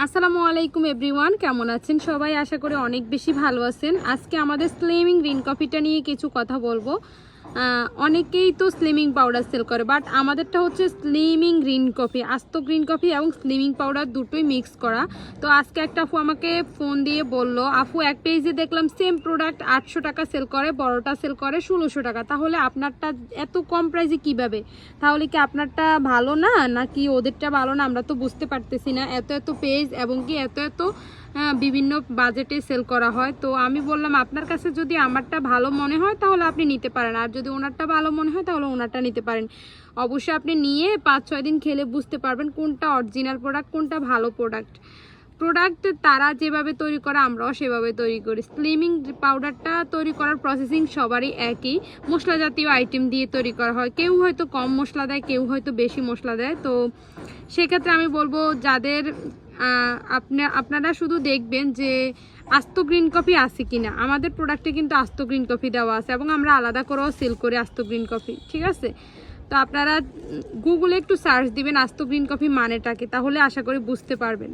আসসালামু আলাইকুম এভরিওয়ান, কেমন আছেন সবাই? আশা করি অনেক বেশি ভালো আছেন। আজকে আমাদের স্লিমিং গ্রিন কফিটা নিয়ে কিছু কথা বলবো। অনেকেই তো স্লিমিং পাউডার সেল করে, বাট আমাদেরটা হচ্ছে স্লিমিং গ্রিন কফি, আস্ত গ্রিন কফি এবং স্লিমিং পাউডার দুটোই মিক্স করা। তো আজকে একটা আপু আমাকে ফোন দিয়ে বলল, আপু এক পেজে দেখলাম সেম প্রোডাক্ট 800 টাকা সেল করে, বড়টা সেল করে 1600 টাকা, তাহলে আপনারটা এত কম প্রাইসে কিভাবে? তাহলে কি আপনারটা ভালো না নাকি ওদেরটা ভালো না? আমরা তো বুঝতে পারতেছি না। এত এত পেজ এবং কি এত এত বিভিন্ন বাজেটে সেল করা হয়। তো আমি বললাম আপনার কাছে যদি আমারটা ভালো মনে হয় তাহলে আপনি নিতে পারেন, আর যদি ওনারটা ভালো মনে হয় তাহলে ওনারটা নিতে পারেন। অবশ্যই আপনি নিয়ে 5-6 দিন খেলে বুঝতে পারবেন কোনটা অরিজিনাল প্রোডাক্ট, কোনটা ভালো প্রোডাক্ট তারা যেভাবে তৈরি করে আমরাও সেভাবে তৈরি করি। স্লিমিং পাউডারটা তৈরি করার প্রসেসিং সবারই একই, মশলা জাতীয় আইটেম দিয়ে তৈরি করা হয়। কেউ হয়তো কম মশলা দেয়, কেউ হয়তো বেশি মশলা দেয়। তো সেক্ষেত্রে আমি বলবো যাদের আপনারা শুধু দেখবেন যে আস্ত গ্রিন কফি আছে কিনা। আমাদের প্রোডাক্টে কিন্তু আস্ত গ্রিন কফি দেওয়া আছে এবং আমরা আলাদা করেও সেল করি আস্ত গ্রিন কফি, ঠিক আছে? তো আপনারা গুগলে একটু সার্চ দিবেন আস্ত গ্রিন কফি মানেটাকে, তাহলে আশা করি বুঝতে পারবেন।